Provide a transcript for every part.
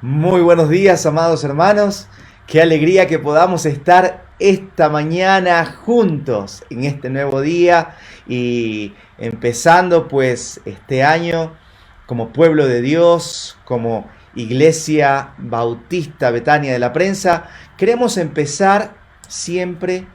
Muy buenos días, amados hermanos. Qué alegría que podamos estar esta mañana juntos en este nuevo día y empezando pues este año como pueblo de Dios, como Iglesia Bautista Betania de la Prensa. Queremos empezar siempre,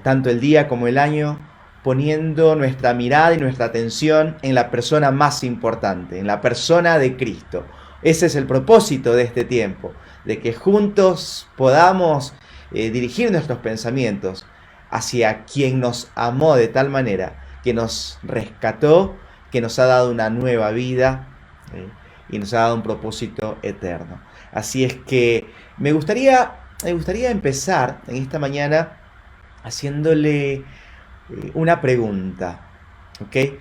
tanto el día como el año, poniendo nuestra mirada y nuestra atención en la persona más importante, en la persona de Cristo. Ese es el propósito de este tiempo, de que juntos podamos dirigir nuestros pensamientos hacia quien nos amó de tal manera, que nos rescató, que nos ha dado una nueva vida y nos ha dado un propósito eterno. Así es que me gustaría empezar en esta mañana haciéndole una pregunta, ¿ok?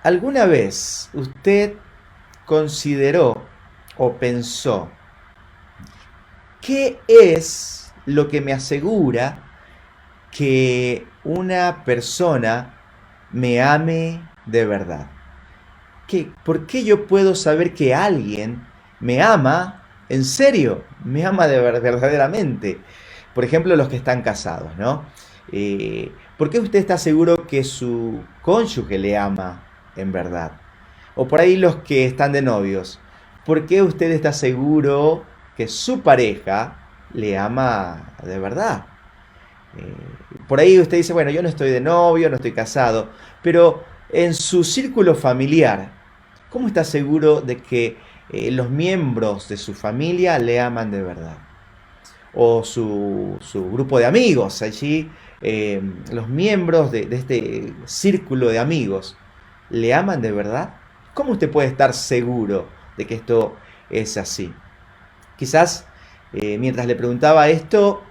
¿Alguna vez usted consideró o pensó qué es lo que me asegura que una persona me ame de verdad? ¿Por qué yo puedo saber que alguien me ama en serio? Me ama verdaderamente. Por ejemplo, los que están casados, ¿no? ¿Por qué usted está seguro que su cónyuge le ama en verdad? O por ahí los que están de novios. ¿Por qué usted está seguro que su pareja le ama de verdad? Por ahí usted dice, bueno, yo no estoy de novio, no estoy casado, pero en su círculo familiar, ¿cómo está seguro de que los miembros de su familia le aman de verdad? O su grupo de amigos, allí los miembros de este círculo de amigos, ¿le aman de verdad? ¿Cómo usted puede estar seguro de que esto es así? Quizás mientras le preguntaba esto,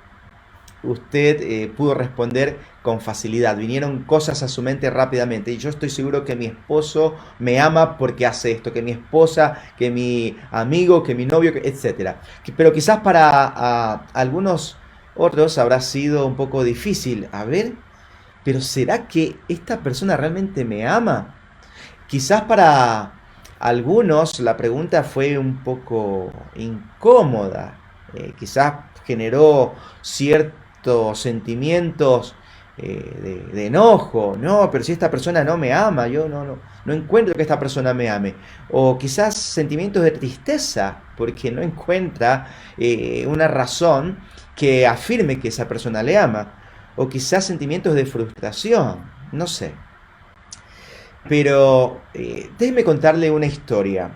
usted pudo responder con facilidad. Vinieron cosas a su mente rápidamente. Y yo estoy seguro que mi esposo me ama porque hace esto, que mi esposa, que mi amigo, que mi novio, etc. Pero quizás para algunos otros habrá sido un poco difícil. A ver, pero ¿será que esta persona realmente me ama? Quizás para algunos la pregunta fue un poco incómoda. Quizás generó ciertos sentimientos de enojo. No, pero si esta persona no me ama, yo no encuentro que esta persona me ame. O quizás sentimientos de tristeza, porque no encuentra una razón que afirme que esa persona le ama. O quizás sentimientos de frustración, no sé. Pero déjeme contarle una historia,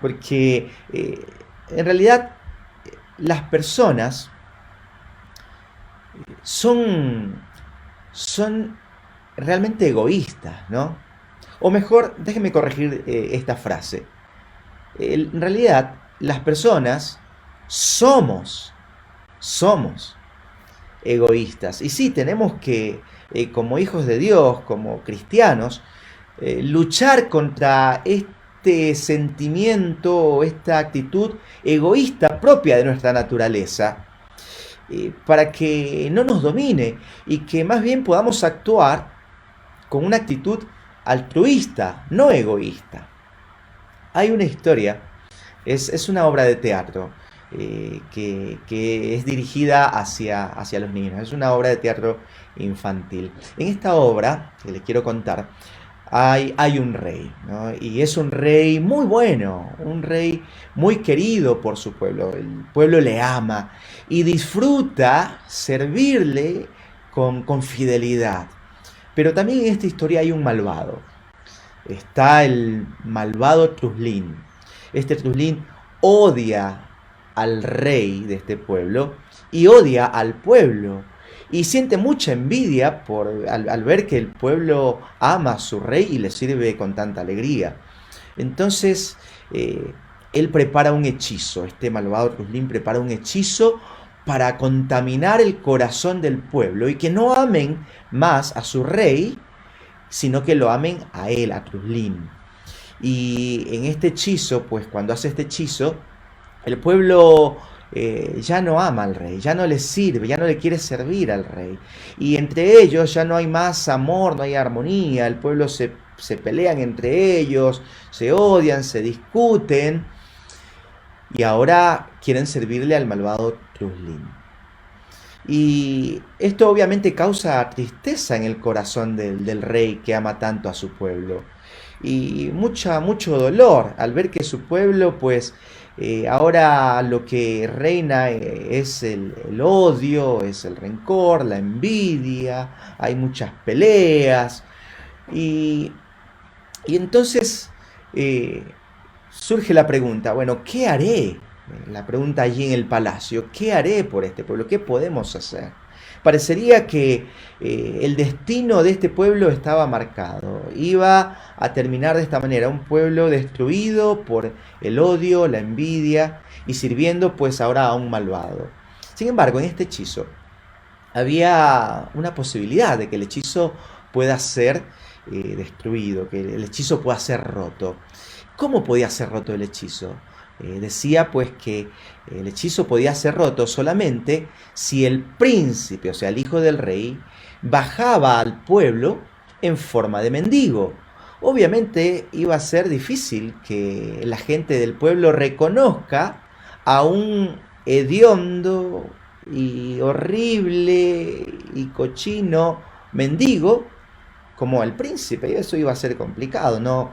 porque en realidad las personas son realmente egoístas, ¿no? O mejor, déjeme corregir esta frase. En realidad, las personas somos egoístas. Y sí, tenemos que, como hijos de Dios, como cristianos, luchar contra este sentimiento o esta actitud egoísta propia de nuestra naturaleza, para que no nos domine y que más bien podamos actuar con una actitud altruista, no egoísta. Hay una historia, es una obra de teatro que es dirigida hacia los niños, es una obra de teatro infantil. En esta obra, que les quiero contar, hay un rey, ¿no? Y es un rey muy bueno, un rey muy querido por su pueblo. El pueblo le ama y disfruta servirle con fidelidad. Pero también en esta historia hay un malvado. Está el malvado Truslin. Este Truslin odia al rey de este pueblo y odia al pueblo. Y siente mucha envidia al ver que el pueblo ama a su rey y le sirve con tanta alegría. Entonces, él prepara un hechizo, este malvado Truslin prepara un hechizo para contaminar el corazón del pueblo y que no amen más a su rey, sino que lo amen a él, a Truslin. Y en este hechizo, pues cuando hace este hechizo, el pueblo ya no ama al rey, ya no le sirve, ya no le quiere servir al rey. Y entre ellos ya no hay más amor, no hay armonía, el pueblo se pelean entre ellos, se odian, se discuten. y ahora quieren servirle al malvado Truslin. Y esto obviamente causa tristeza en el corazón del rey que ama tanto a su pueblo. Y mucho dolor al ver que su pueblo, pues, ahora lo que reina es el odio, es el rencor, la envidia, hay muchas peleas. Y, y entonces eh, surge la pregunta, bueno, ¿qué haré? La pregunta allí en el palacio, ¿qué haré por este pueblo? ¿Qué podemos hacer? Parecería que el destino de este pueblo estaba marcado. Iba a terminar de esta manera, un pueblo destruido por el odio, la envidia y sirviendo pues ahora a un malvado. Sin embargo, en este hechizo había una posibilidad de que el hechizo pueda ser destruido, que el hechizo pueda ser roto. ¿Cómo podía ser roto el hechizo? Decía pues que el hechizo podía ser roto solamente si el príncipe, o sea, el hijo del rey, bajaba al pueblo en forma de mendigo. Obviamente iba a ser difícil que la gente del pueblo reconozca a un hediondo y horrible y cochino mendigo como el príncipe, y eso iba a ser complicado, no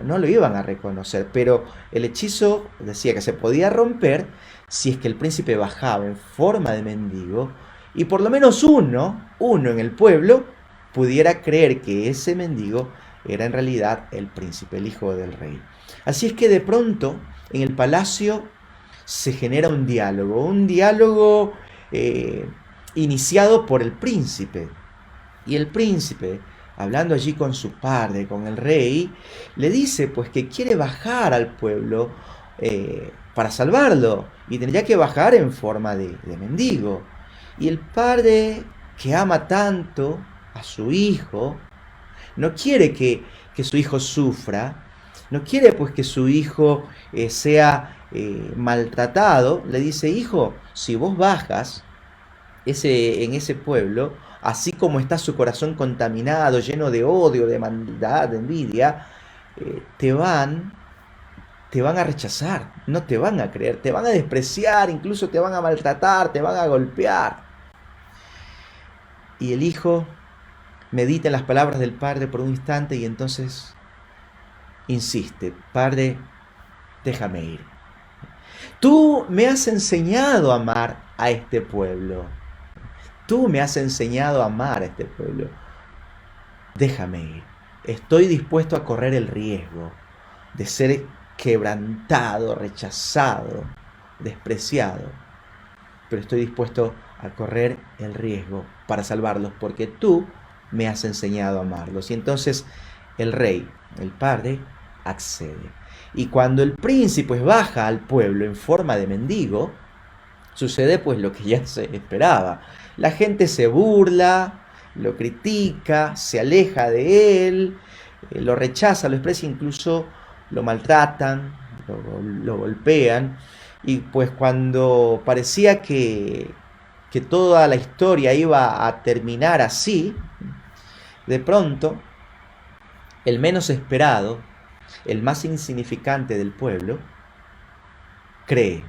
lo iban a reconocer, pero el hechizo decía que se podía romper si es que el príncipe bajaba en forma de mendigo y por lo menos uno en el pueblo pudiera creer que ese mendigo era en realidad el príncipe, el hijo del rey. Así es que de pronto en el palacio se genera un diálogo iniciado por el príncipe. Y el príncipe, hablando allí con su padre, con el rey, le dice pues que quiere bajar al pueblo para salvarlo y tendría que bajar en forma de mendigo. Y el padre, que ama tanto a su hijo, no quiere que su hijo sufra, no quiere pues que su hijo sea maltratado. Le dice, hijo, si vos bajas en ese pueblo, así como está su corazón contaminado, lleno de odio, de maldad, de envidia, te van a rechazar, no te van a creer, te van a despreciar, incluso te van a maltratar, te van a golpear. Y el hijo medita en las palabras del padre por un instante y entonces insiste, padre, déjame ir. Tú me has enseñado a amar a este pueblo. Tú me has enseñado a amar a este pueblo. Déjame ir. Estoy dispuesto a correr el riesgo de ser quebrantado, rechazado, despreciado. Pero estoy dispuesto a correr el riesgo para salvarlos porque tú me has enseñado a amarlos. Y entonces el rey, el padre, accede. Y cuando el príncipe pues baja al pueblo en forma de mendigo, sucede pues lo que ya se esperaba. La gente se burla, lo critica, se aleja de él, lo rechaza, lo desprecia, incluso lo maltratan, lo golpean. Y pues cuando parecía que toda la historia iba a terminar así, de pronto, el menos esperado, el más insignificante del pueblo, cree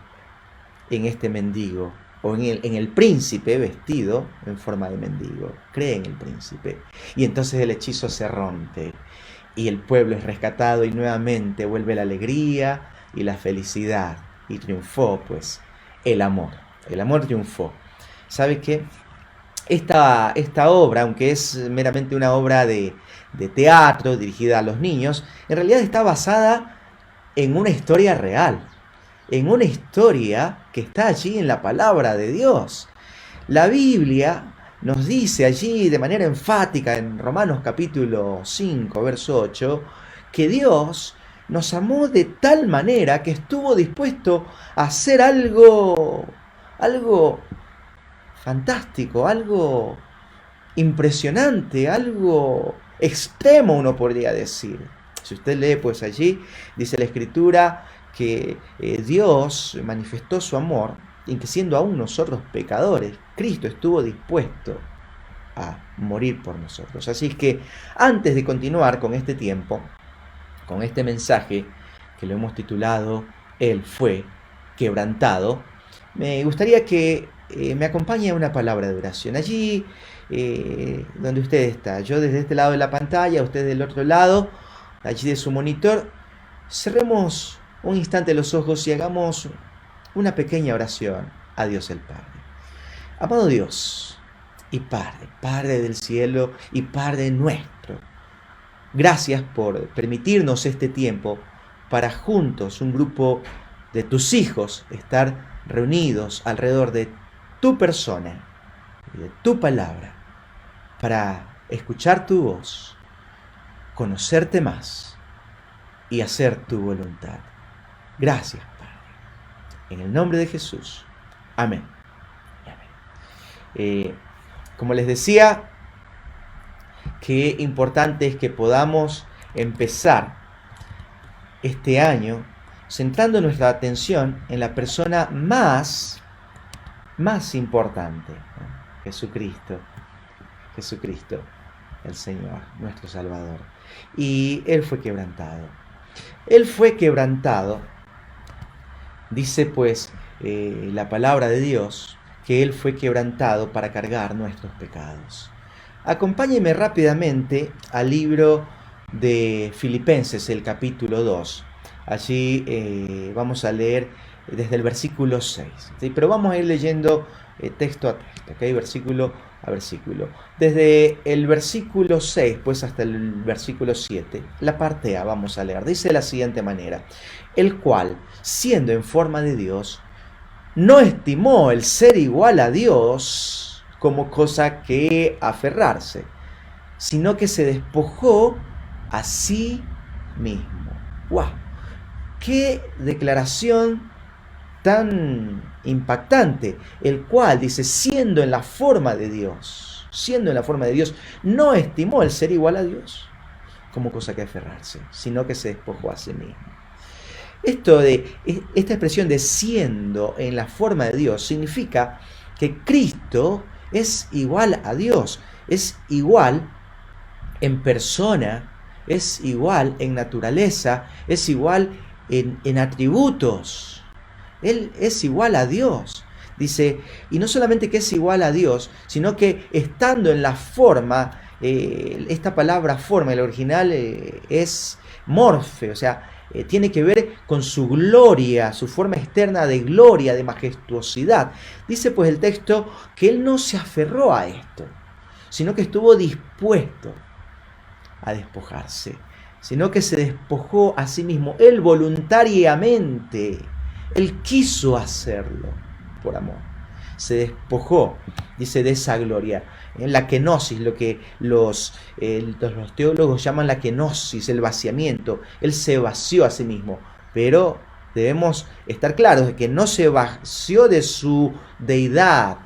en este mendigo, o en el príncipe vestido en forma de mendigo. Cree en el príncipe. Y entonces el hechizo se rompe, y el pueblo es rescatado, y nuevamente vuelve la alegría y la felicidad, y triunfó pues el amor. El amor triunfó. ¿Sabe qué? Esta obra, aunque es meramente una obra de teatro dirigida a los niños, en realidad está basada en una historia real, en una historia que está allí en la palabra de Dios. La Biblia nos dice allí de manera enfática en Romanos capítulo 5, verso 8, que Dios nos amó de tal manera que estuvo dispuesto a hacer algo fantástico, algo impresionante, algo extremo uno podría decir. Si usted lee pues allí, dice la Escritura que Dios manifestó su amor en que siendo aún nosotros pecadores, Cristo estuvo dispuesto a morir por nosotros. Así es que antes de continuar con este tiempo, con este mensaje que lo hemos titulado Él fue, quebrantado, me gustaría que me acompañe a una palabra de oración. Allí donde usted está, yo desde este lado de la pantalla, usted del otro lado, allí de su monitor, cerremos un instante los ojos y hagamos una pequeña oración a Dios el Padre. Amado Dios y Padre, Padre del cielo y Padre nuestro, gracias por permitirnos este tiempo para juntos, un grupo de tus hijos, estar reunidos alrededor de tu persona y de tu palabra, para escuchar tu voz, conocerte más y hacer tu voluntad. Gracias, Padre. En el nombre de Jesús. Amén. Como les decía, qué importante es que podamos empezar este año centrando nuestra atención en la persona más importante, ¿no? Jesucristo, el Señor, nuestro Salvador. Y Él fue quebrantado. Él fue quebrantado, dice pues la palabra de Dios, que Él fue quebrantado para cargar nuestros pecados. Acompáñenme rápidamente al libro de Filipenses, el capítulo 2. Allí vamos a leer desde el versículo 6, ¿sí? Pero vamos a ir leyendo texto a texto, ¿okay? Versículo a versículo. Desde el versículo 6 pues hasta el versículo 7, la parte A vamos a leer. Dice de la siguiente manera: el cual, siendo en forma de Dios, no estimó el ser igual a Dios como cosa que aferrarse, sino que se despojó a sí mismo. ¡Wow! ¡Qué declaración tan impactante! El cual dice, siendo en la forma de Dios, no estimó el ser igual a Dios como cosa que aferrarse, sino que se despojó a sí mismo. Esta expresión de siendo en la forma de Dios significa que Cristo es igual a Dios, es igual en persona, es igual en naturaleza, es igual en atributos. Él es igual a Dios. Dice, y no solamente que es igual a Dios, sino que estando en la forma, esta palabra forma, el original es morfe, o sea, tiene que ver con su gloria, su forma externa de gloria, de majestuosidad. Dice pues el texto que Él no se aferró a esto, sino que estuvo dispuesto a despojarse, sino que se despojó a sí mismo. Él voluntariamente, Él quiso hacerlo por amor. Se despojó, dice, de esa gloria. En la kenosis, lo que los teólogos llaman la kenosis, el vaciamiento. Él se vació a sí mismo, pero debemos estar claros de que no se vació de su deidad,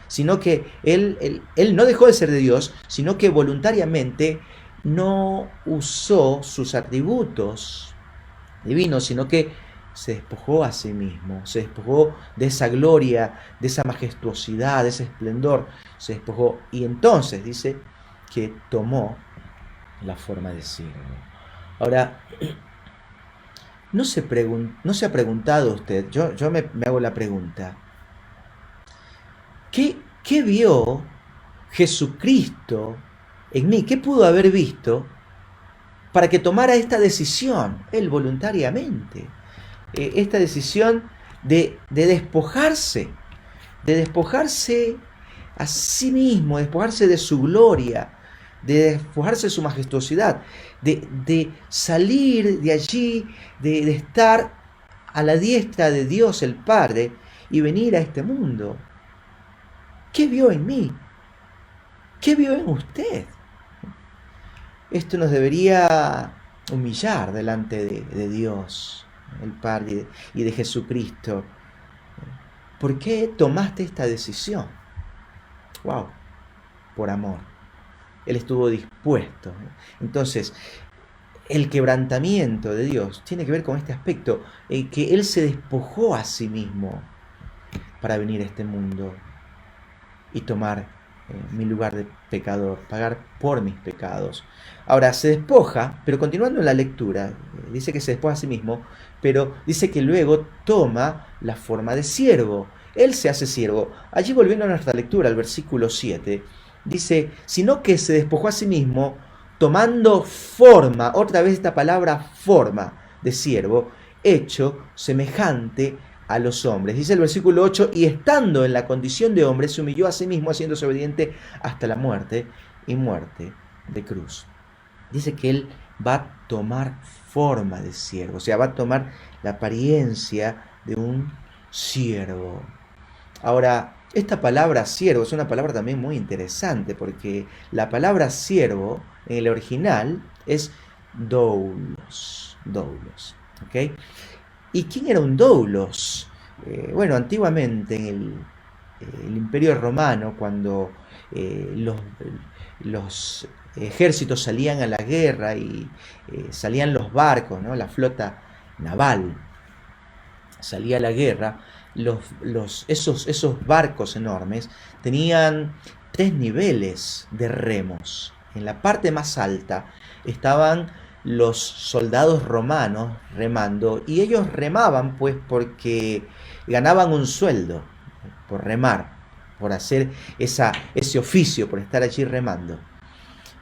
sino que él no dejó de ser de Dios, sino que voluntariamente no usó sus atributos divinos, sino que se despojó a sí mismo, se despojó de esa gloria, de esa majestuosidad, de ese esplendor, se despojó. Y entonces dice que tomó la forma de siervo. Ahora, ¿no se ha preguntado usted? Yo me hago la pregunta. ¿Qué vio Jesucristo en mí? ¿Qué pudo haber visto para que tomara esta decisión? Él voluntariamente. Esta decisión de despojarse a sí mismo, despojarse de su gloria, de despojarse de su majestuosidad, de salir de allí, de estar a la diestra de Dios el Padre y venir a este mundo. ¿Qué vio en mí? ¿Qué vio en usted? Esto nos debería humillar delante de Dios, el Padre, y de Jesucristo. ¿Por qué tomaste esta decisión? ¡Wow! Por amor. Él estuvo dispuesto. Entonces, el quebrantamiento de Dios tiene que ver con este aspecto, en que Él se despojó a sí mismo para venir a este mundo y tomar mi lugar de pecador, pagar por mis pecados. Ahora se despoja, pero continuando en la lectura, dice que se despoja a sí mismo, pero dice que luego toma la forma de siervo. Él se hace siervo. Allí volviendo a nuestra lectura, al versículo 7, dice, sino que se despojó a sí mismo, tomando forma, otra vez esta palabra forma de siervo, hecho semejante a los hombres. Dice el versículo 8, y estando en la condición de hombre, se humilló a sí mismo, haciéndose obediente hasta la muerte y muerte de cruz. Dice que él va a tomar forma de siervo, o sea, va a tomar la apariencia de un siervo. Ahora, esta palabra siervo es una palabra también muy interesante, porque la palabra siervo en el original es doulos, ¿ok? ¿Y quién era un doulos? Bueno, antiguamente en el Imperio Romano, cuando los ejércitos salían a la guerra y salían los barcos, ¿no? La flota naval salía a la guerra, esos barcos enormes tenían 3 niveles de remos. En la parte más alta estaban los soldados romanos remando, y ellos remaban pues porque ganaban un sueldo por remar, por hacer ese oficio, por estar allí remando.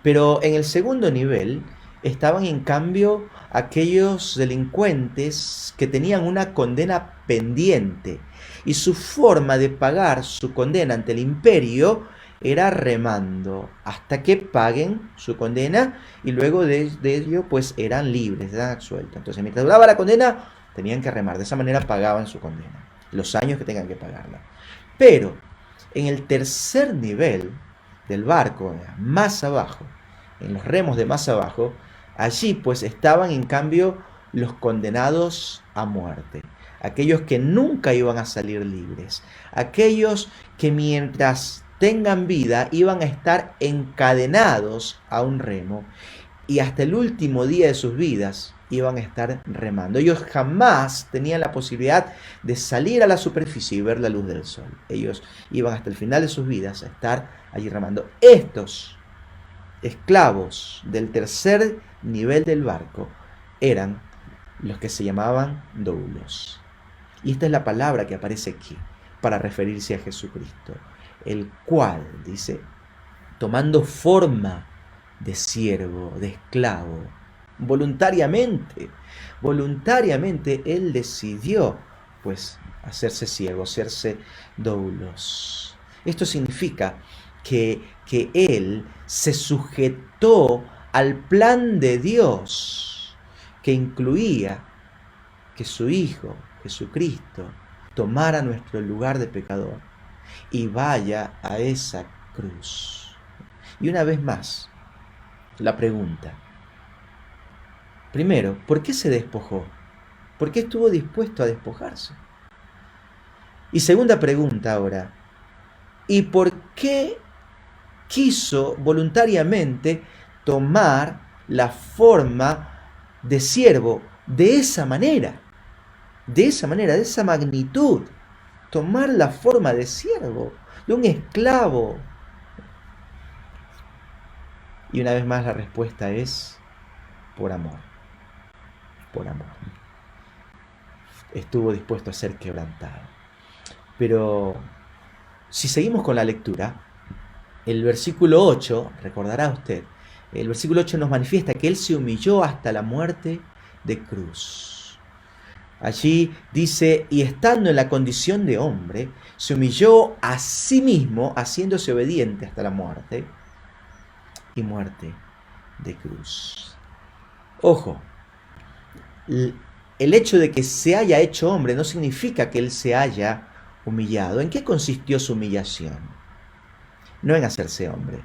Pero en el segundo nivel estaban en cambio aquellos delincuentes que tenían una condena pendiente, y su forma de pagar su condena ante el imperio era remando hasta que paguen su condena, y luego de ello pues eran libres, eran absueltos. Entonces mientras duraba la condena tenían que remar, de esa manera pagaban su condena, los años que tengan que pagarla. Pero en el tercer nivel del barco, más abajo, en los remos de más abajo, allí pues estaban en cambio los condenados a muerte, aquellos que nunca iban a salir libres, aquellos que mientras tengan vida iban a estar encadenados a un remo, y hasta el último día de sus vidas iban a estar remando. Ellos jamás tenían la posibilidad de salir a la superficie y ver la luz del sol. Ellos iban hasta el final de sus vidas a estar allí remando. Estos esclavos del tercer nivel del barco eran los que se llamaban doulos. Y esta es la palabra que aparece aquí para referirse a Jesucristo, el cual, dice, tomando forma de siervo, de esclavo, voluntariamente, él decidió, pues, hacerse siervo, hacerse doulos. Esto significa que él se sujetó al plan de Dios, que incluía que su Hijo, Jesucristo, tomara nuestro lugar de pecador y vaya a esa cruz. Y una vez más, la pregunta. Primero, ¿por qué se despojó? ¿Por qué estuvo dispuesto a despojarse? Y segunda pregunta ahora, ¿y por qué quiso voluntariamente tomar la forma de siervo de esa manera, de esa magnitud? Tomar la forma de siervo, de un esclavo. Y una vez más la respuesta es por amor. Por amor. Estuvo dispuesto a ser quebrantado. Pero si seguimos con la lectura, el versículo 8, recordará usted, el versículo 8 nos manifiesta que él se humilló hasta la muerte de cruz. Allí dice, y estando en la condición de hombre, se humilló a sí mismo, haciéndose obediente hasta la muerte y muerte de cruz. Ojo, el hecho de que se haya hecho hombre no significa que él se haya humillado. ¿En qué consistió su humillación? No en hacerse hombre,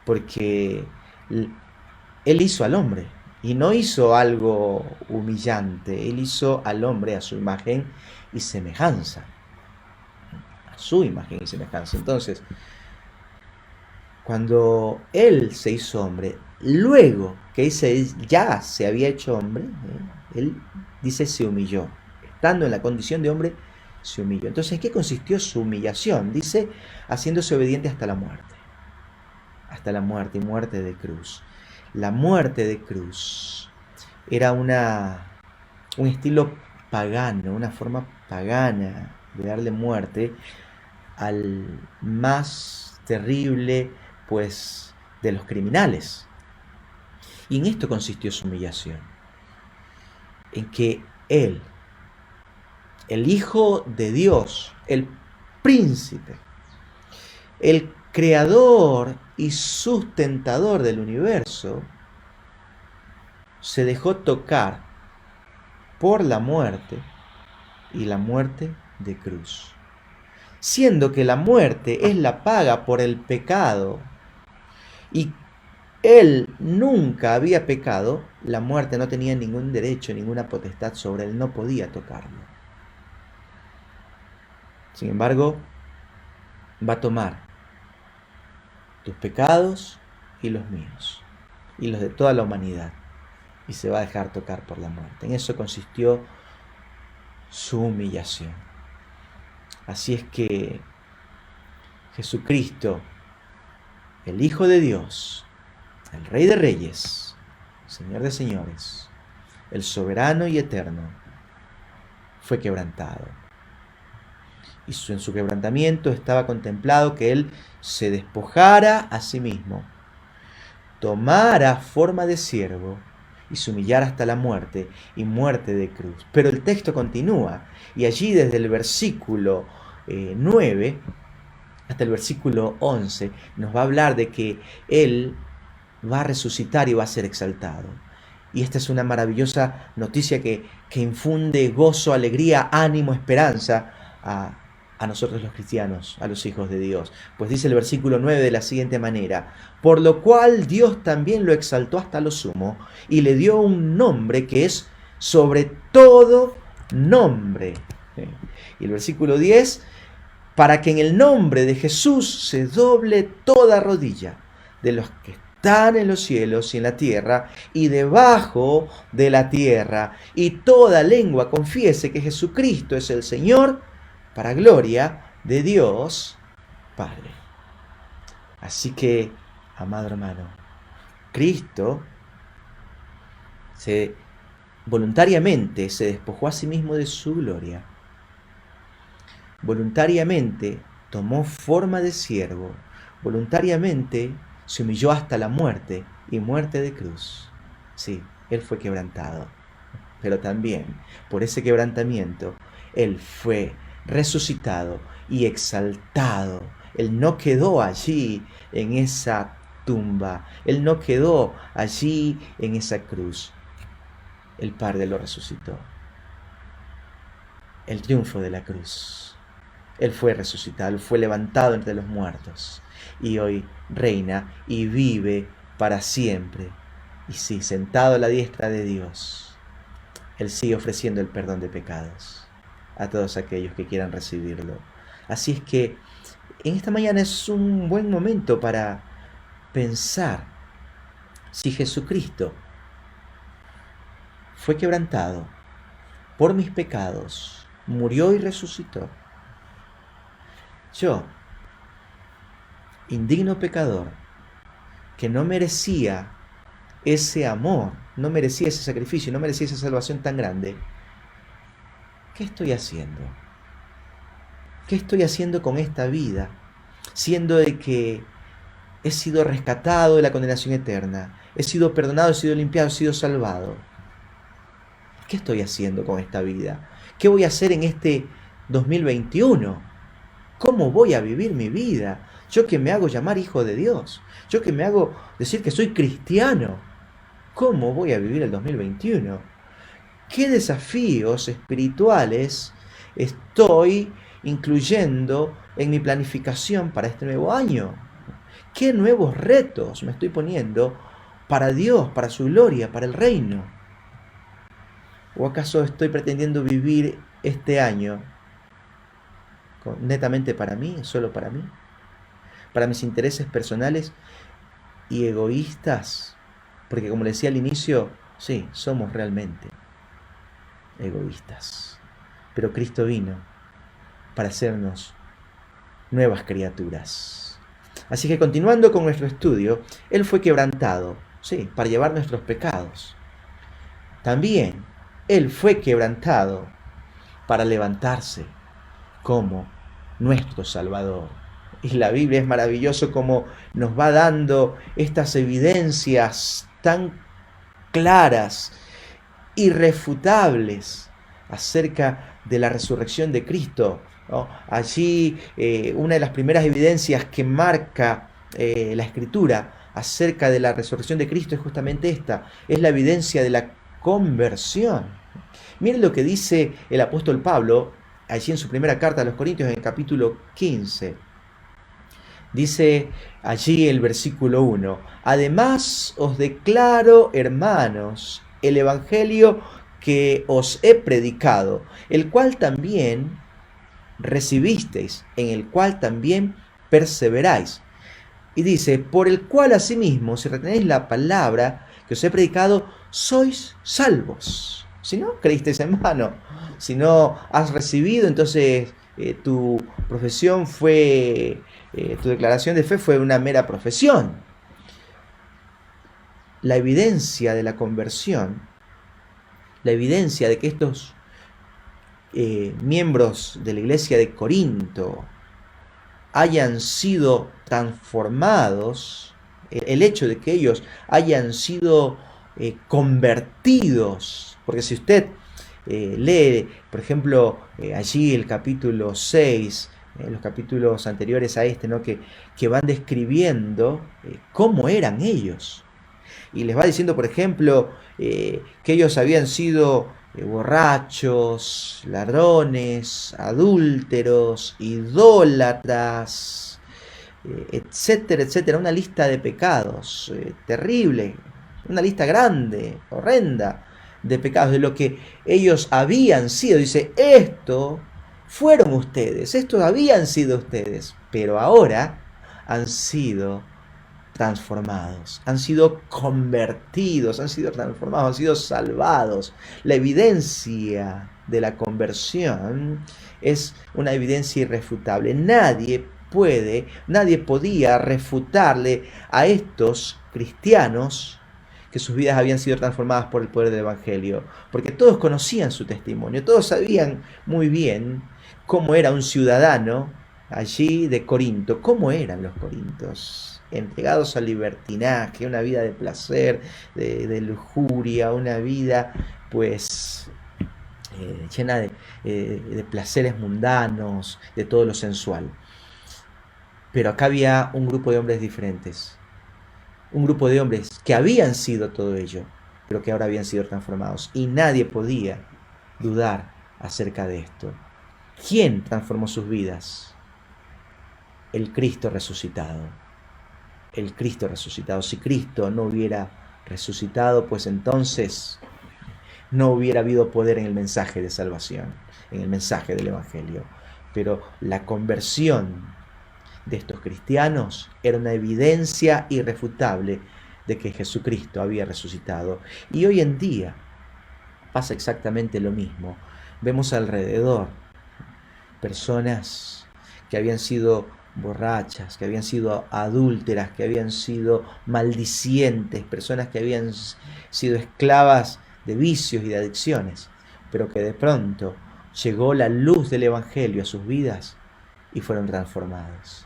porque él hizo al hombre y no hizo algo humillante. Él hizo al hombre a su imagen y semejanza, a su imagen y semejanza. Entonces, cuando él se hizo hombre, luego que ya se había hecho hombre, él dice se humilló. Estando en la condición de hombre, se humilló. Entonces, ¿en qué consistió su humillación? Dice, haciéndose obediente hasta la muerte. Hasta la muerte y muerte de cruz. La muerte de cruz era un estilo pagano, una forma pagana de darle muerte al más terrible, pues, de los criminales. Y en esto consistió su humillación. En que Él, el Hijo de Dios, el príncipe, el creador y sustentador del universo, se dejó tocar por la muerte y la muerte de cruz. Siendo que la muerte es la paga por el pecado y Él nunca había pecado, la muerte no tenía ningún derecho, ninguna potestad sobre Él, no podía tocarlo. Sin embargo, va a tomar tus pecados y los míos, y los de toda la humanidad, y se va a dejar tocar por la muerte. En eso consistió su humillación. Así es que Jesucristo, el Hijo de Dios, el Rey de Reyes, Señor de Señores, el soberano y eterno, fue quebrantado. Y en su quebrantamiento estaba contemplado que Él se despojara a sí mismo, tomara forma de siervo y se humillara hasta la muerte y muerte de cruz. Pero el texto continúa y allí desde el versículo 9 hasta el versículo 11 nos va a hablar de que Él va a resucitar y va a ser exaltado. Y esta es una maravillosa noticia que infunde gozo, alegría, ánimo, esperanza a nosotros los cristianos, a los hijos de Dios. Pues dice el versículo 9 de la siguiente manera: por lo cual Dios también lo exaltó hasta lo sumo y le dio un nombre que es sobre todo nombre. Y el versículo 10: para que en el nombre de Jesús se doble toda rodilla de los que están en los cielos y en la tierra y debajo de la tierra, y toda lengua confiese que Jesucristo es el Señor, para gloria de Dios Padre. Así que, amado hermano, Cristo voluntariamente se despojó a sí mismo de su gloria. Voluntariamente tomó forma de siervo. Voluntariamente se humilló hasta la muerte y muerte de cruz. Sí, Él fue quebrantado. Pero también, por ese quebrantamiento, Él fue resucitado y exaltado. Él no quedó allí en esa tumba. Él no quedó allí en esa cruz. El Padre lo resucitó. El triunfo de la cruz. Él fue resucitado, Él fue levantado entre los muertos. Y hoy reina y vive para siempre. Y sí, sentado a la diestra de Dios, Él sigue ofreciendo el perdón de pecados a todos aquellos que quieran recibirlo. Así es que en esta mañana es un buen momento para pensar si Jesucristo fue quebrantado por mis pecados, murió y resucitó. Yo, indigno pecador, que no merecía ese amor, no merecía ese sacrificio, no merecía esa salvación tan grande, ¿qué estoy haciendo? ¿Qué estoy haciendo con esta vida? Siendo de que he sido rescatado de la condenación eterna, he sido perdonado, he sido limpiado, he sido salvado. ¿Qué estoy haciendo con esta vida? ¿Qué voy a hacer en este 2021? ¿Cómo voy a vivir mi vida? Yo que me hago llamar hijo de Dios, yo que me hago decir que soy cristiano, ¿cómo voy a vivir el 2021? ¿Qué desafíos espirituales estoy incluyendo en mi planificación para este nuevo año? ¿Qué nuevos retos me estoy poniendo para Dios, para su gloria, para el reino? ¿O acaso estoy pretendiendo vivir este año netamente para mí, solo para mí? Para mis intereses personales y egoístas. Porque como le decía al inicio, sí, somos realmente egoístas. Pero Cristo vino para hacernos nuevas criaturas. Así que continuando con nuestro estudio, Él fue quebrantado, sí, para llevar nuestros pecados. También Él fue quebrantado para levantarse como nuestro Salvador. Y la Biblia es maravilloso como nos va dando estas evidencias tan claras, irrefutables, acerca de la resurrección de Cristo, ¿no? Allí una de las primeras evidencias que marca la Escritura acerca de la resurrección de Cristo es justamente esta, es la evidencia de la conversión. Miren lo que dice el apóstol Pablo allí en su primera carta a los Corintios, en el capítulo 15. Dice allí el versículo 1: además os declaro, hermanos, el evangelio que os he predicado, el cual también recibisteis, en el cual también perseveráis. Y dice: por el cual asimismo, si retenéis la palabra que os he predicado, sois salvos. Si no creísteis en vano, si no has recibido, entonces tu profesión fue, tu declaración de fe fue una mera profesión. La evidencia de la conversión, la evidencia de que estos miembros de la iglesia de Corinto hayan sido transformados, el hecho de que ellos hayan sido convertidos, porque si usted lee, por ejemplo, allí el capítulo 6, los capítulos anteriores a este, ¿no? que van describiendo cómo eran ellos. Y les va diciendo, por ejemplo, que ellos habían sido borrachos, ladrones, adúlteros, idólatras, etcétera, etcétera. Una lista de pecados terrible, una lista grande, horrenda de pecados, de lo que ellos habían sido. Dice, esto fueron ustedes, estos habían sido ustedes, pero ahora han sido transformados, han sido convertidos, han sido transformados, han sido salvados. La evidencia de la conversión es una evidencia irrefutable. Nadie podía refutarle a estos cristianos que sus vidas habían sido transformadas por el poder del Evangelio, porque todos conocían su testimonio, todos sabían muy bien cómo era un ciudadano allí de Corinto, cómo eran los corintios, entregados al libertinaje, una vida de placer, de lujuria, una vida pues llena de placeres mundanos, de todo lo sensual. Pero acá había un grupo de hombres diferentes, un grupo de hombres que habían sido todo ello, pero que ahora habían sido transformados, y nadie podía dudar acerca de esto. ¿Quién transformó sus vidas? El Cristo resucitado. El Cristo resucitado. Si Cristo no hubiera resucitado, pues entonces no hubiera habido poder en el mensaje de salvación, en el mensaje del Evangelio. Pero la conversión de estos cristianos era una evidencia irrefutable de que Jesucristo había resucitado. Y hoy en día pasa exactamente lo mismo. Vemos alrededor personas que habían sido borrachas, que habían sido adúlteras, que habían sido maldicientes, personas que habían sido esclavas de vicios y de adicciones, pero que de pronto llegó la luz del Evangelio a sus vidas y fueron transformados.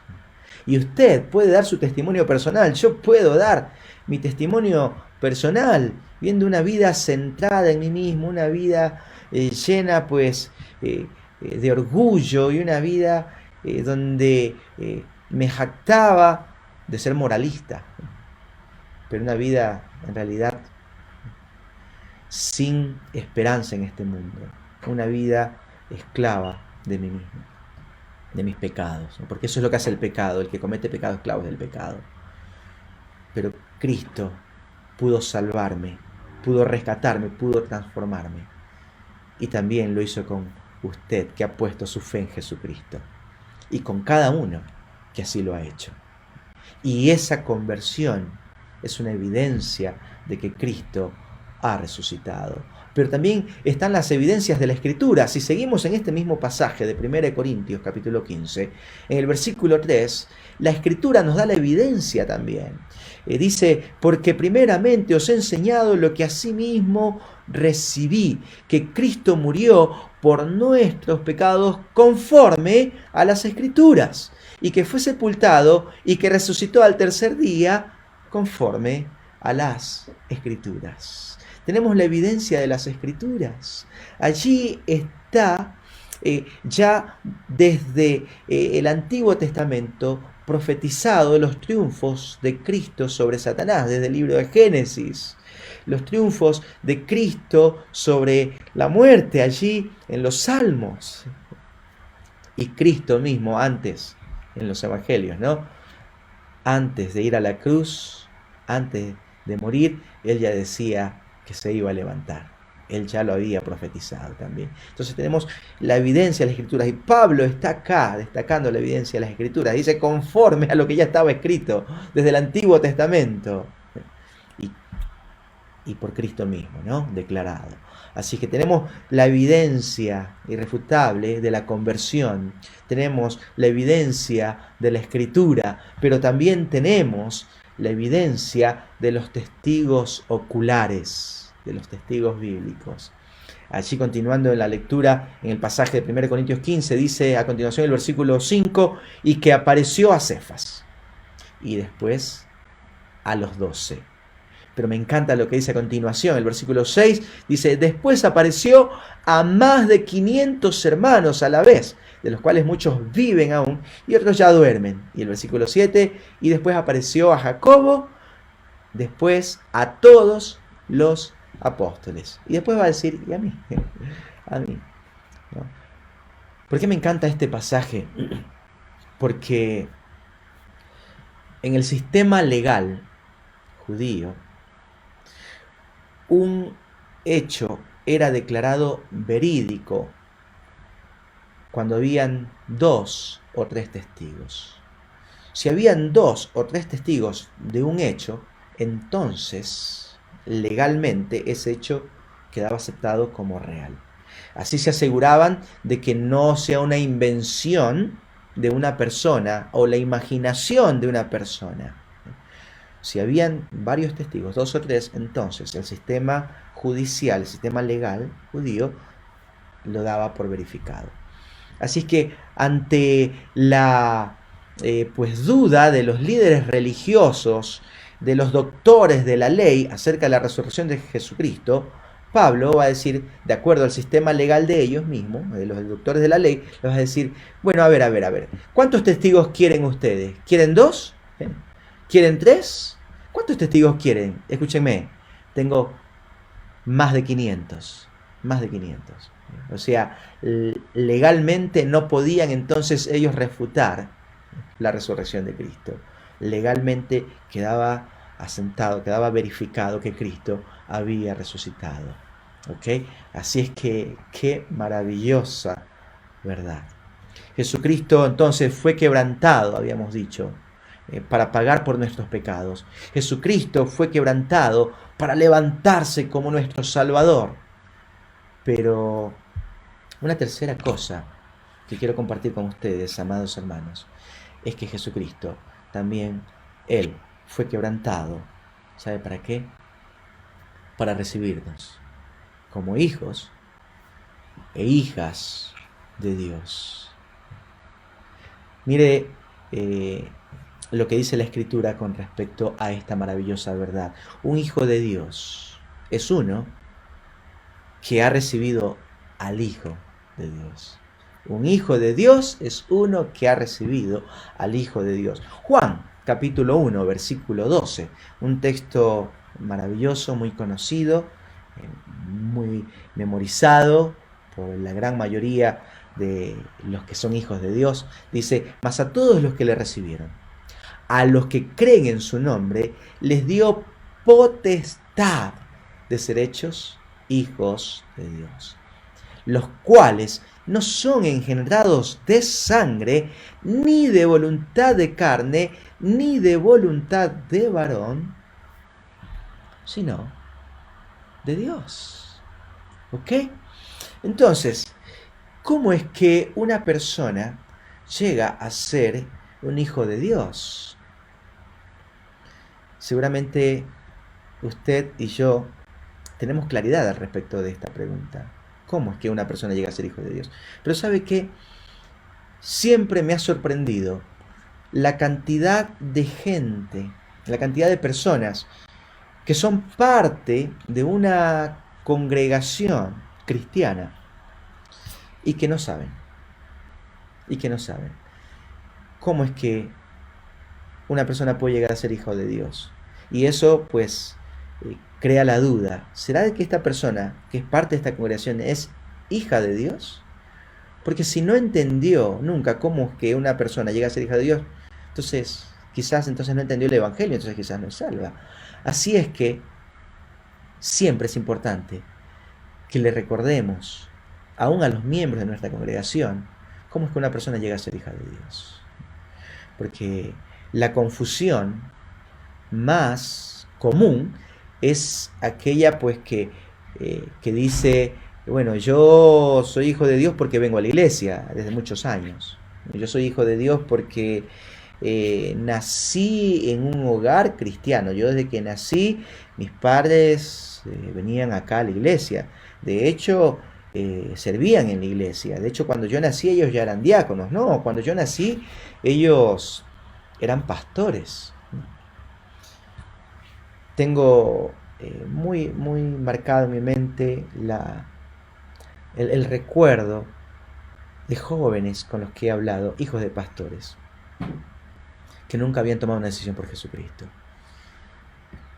Y usted puede dar su testimonio personal, yo puedo dar mi testimonio personal, viendo una vida centrada en mí mismo, una vida llena pues de orgullo, y una vida donde me jactaba de ser moralista, pero una vida en realidad sin esperanza en este mundo, una vida esclava de mí mismo, de mis pecados, ¿no? Porque eso es lo que hace el pecado, el que comete pecado esclavo del pecado. Pero Cristo pudo salvarme, pudo rescatarme, pudo transformarme, y también lo hizo con usted que ha puesto su fe en Jesucristo, y con cada uno que así lo ha hecho. Y esa conversión es una evidencia de que Cristo ha resucitado. pero también están las evidencias de la Escritura. Si seguimos en este mismo pasaje de 1 Corintios capítulo 15, en el versículo 3, la Escritura nos da la evidencia también. Dice, porque primeramente os he enseñado lo que asimismo recibí, que Cristo murió por nuestros pecados conforme a las Escrituras, y que fue sepultado y que resucitó al tercer día conforme a las Escrituras. Tenemos la evidencia de las Escrituras. Allí está ya desde el Antiguo Testamento profetizado los triunfos de Cristo sobre Satanás, desde el libro de Génesis. Los triunfos de Cristo sobre la muerte allí en los Salmos. Y Cristo mismo antes, en los Evangelios, ¿no? Antes de ir a la cruz, antes de morir, Él ya decía que se iba a levantar. Él ya lo había profetizado también. Entonces tenemos la evidencia de las Escrituras. Y Pablo está acá destacando la evidencia de las Escrituras. Dice conforme a lo que ya estaba escrito desde el Antiguo Testamento. Y por Cristo mismo, ¿no? Declarado. Así que tenemos la evidencia irrefutable de la conversión. Tenemos la evidencia de la Escritura. Pero también tenemos la evidencia de los testigos oculares, de los testigos bíblicos. Allí continuando en la lectura, en el pasaje de 1 Corintios 15, dice a continuación el versículo 5, y que apareció a Cefas, y después a los 12. Pero me encanta lo que dice a continuación, el versículo 6, dice, después apareció a más de 500 hermanos a la vez, de los cuales muchos viven aún, y otros ya duermen. Y el versículo 7, y después apareció a Jacobo, después a todos los apóstoles. Y después va a decir, y a mí, a mí. ¿No? ¿Por qué me encanta este pasaje? Porque en el sistema legal judío, un hecho era declarado verídico cuando habían 2 o 3 testigos. Si habían 2 o 3 testigos de un hecho, entonces legalmente ese hecho quedaba aceptado como real. Así se aseguraban de que no sea una invención de una persona o la imaginación de una persona. Si habían varios testigos, 2 o 3, entonces el sistema judicial, el sistema legal judío, lo daba por verificado. Así que ante la duda de los líderes religiosos, de los doctores de la ley acerca de la resurrección de Jesucristo, Pablo va a decir, de acuerdo al sistema legal de ellos mismos, de los doctores de la ley, les va a decir, bueno, a ver, ¿cuántos testigos quieren ustedes? ¿Quieren 2? ¿Quieren 3? ¿Cuántos testigos quieren? Escúchenme, tengo más de 500. Más de 500. O sea, legalmente no podían entonces ellos refutar la resurrección de Cristo. Legalmente quedaba asentado, quedaba verificado que Cristo había resucitado. ¿Ok? Así es que, qué maravillosa verdad. Jesucristo entonces fue quebrantado, habíamos dicho, para pagar por nuestros pecados. Jesucristo fue quebrantado para levantarse como nuestro Salvador. Pero una tercera cosa que quiero compartir con ustedes, amados hermanos, es que Jesucristo también, Él fue quebrantado. ¿Sabe para qué? Para recibirnos como hijos e hijas de Dios. Mire lo que dice la Escritura con respecto a esta maravillosa verdad. Un hijo de Dios es uno que ha recibido al Hijo de Dios. Un hijo de Dios es uno que ha recibido al Hijo de Dios. Juan, capítulo 1, versículo 12, un texto maravilloso, muy conocido, muy memorizado por la gran mayoría de los que son hijos de Dios. Dice, mas a todos los que le recibieron, a los que creen en su nombre, les dio potestad de ser hechos hijos de Dios, los cuales no son engendrados de sangre, ni de voluntad de carne, ni de voluntad de varón, sino de Dios. ¿Ok? Entonces, ¿cómo es que una persona llega a ser un hijo de Dios? Seguramente usted y yo tenemos claridad al respecto de esta pregunta. ¿Cómo es que una persona llega a ser hijo de Dios? Pero ¿sabe qué? Siempre me ha sorprendido la cantidad de gente, la cantidad de personas que son parte de una congregación cristiana y que no saben, y que no saben cómo es que una persona puede llegar a ser hijo de Dios. Y eso pues crea la duda, ¿será de que esta persona que es parte de esta congregación es hija de Dios? Porque si no entendió nunca cómo es que una persona llega a ser hija de Dios, entonces quizás entonces no entendió el Evangelio, entonces quizás no es salva. Así es que siempre es importante que le recordemos, aún a los miembros de nuestra congregación, cómo es que una persona llega a ser hija de Dios. Porque la confusión más común es aquella pues que dice, bueno, yo soy hijo de Dios porque vengo a la iglesia desde muchos años. Yo soy hijo de Dios porque nací en un hogar cristiano. Yo desde que nací, mis padres venían acá a la iglesia. De hecho, servían en la iglesia. De hecho, cuando yo nací, ellos ya eran diáconos. No, cuando yo nací, ellos eran pastores. Tengo muy marcado en mi mente el recuerdo de jóvenes con los que he hablado, hijos de pastores, que nunca habían tomado una decisión por Jesucristo.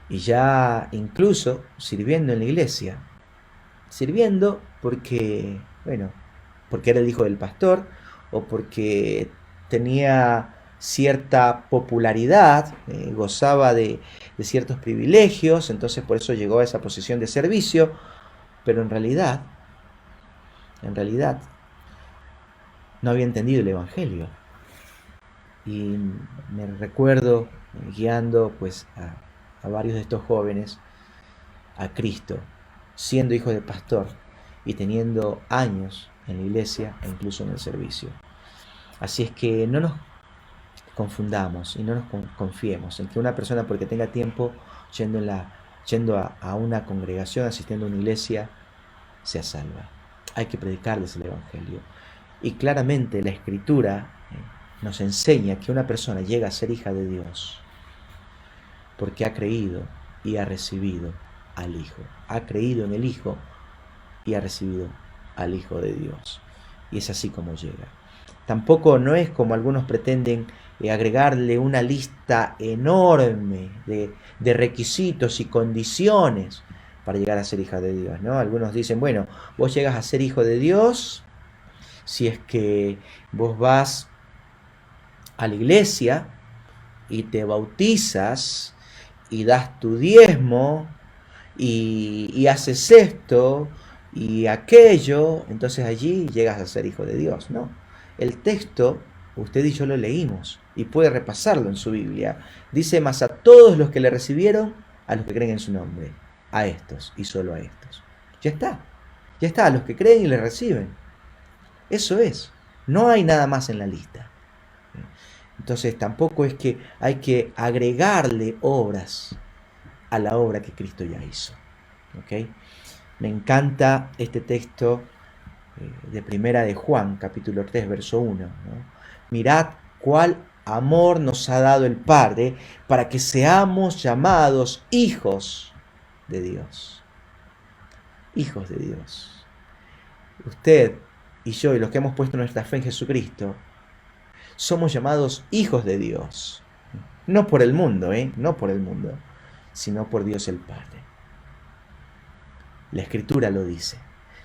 Y ya incluso sirviendo en la iglesia, sirviendo porque, bueno, porque era el hijo del pastor o porque tenía cierta popularidad, gozaba de ciertos privilegios, entonces por eso llegó a esa posición de servicio, pero en realidad, no había entendido el Evangelio. Y me recuerdo guiando pues a varios de estos jóvenes a Cristo, siendo hijo de pastor y teniendo años en la iglesia e incluso en el servicio. Así es que no nos confundamos y no nos confiemos en que una persona porque tenga tiempo yendo a una congregación, asistiendo a una iglesia, sea salva. Hay que predicarles el Evangelio. Y claramente la Escritura nos enseña que una persona llega a ser hija de Dios porque ha creído y ha recibido al Hijo. Ha creído en el Hijo y ha recibido al Hijo de Dios. Y es así como llega. Tampoco no es como algunos pretenden agregarle una lista enorme de requisitos y condiciones para llegar a ser hija de Dios, ¿no? Algunos dicen, bueno, vos llegas a ser hijo de Dios si es que vos vas a la iglesia y te bautizas y das tu diezmo y haces esto y aquello, entonces allí llegas a ser hijo de Dios, ¿no? El texto, usted y yo lo leímos y puede repasarlo en su Biblia. Dice, mas a todos los que le recibieron, a los que creen en su nombre, a estos y solo a estos. Ya está, a los que creen y le reciben. Eso es, no hay nada más en la lista. Entonces tampoco es que hay que agregarle obras a la obra que Cristo ya hizo. ¿Okay? Me encanta este texto de Primera de Juan, capítulo 3, verso 1. ¿No? Mirad cuál amor nos ha dado el Padre para que seamos llamados hijos de Dios. Hijos de Dios. Usted y yo y los que hemos puesto nuestra fe en Jesucristo somos llamados hijos de Dios. No por el mundo, no por el mundo, sino por Dios el Padre. La Escritura lo dice.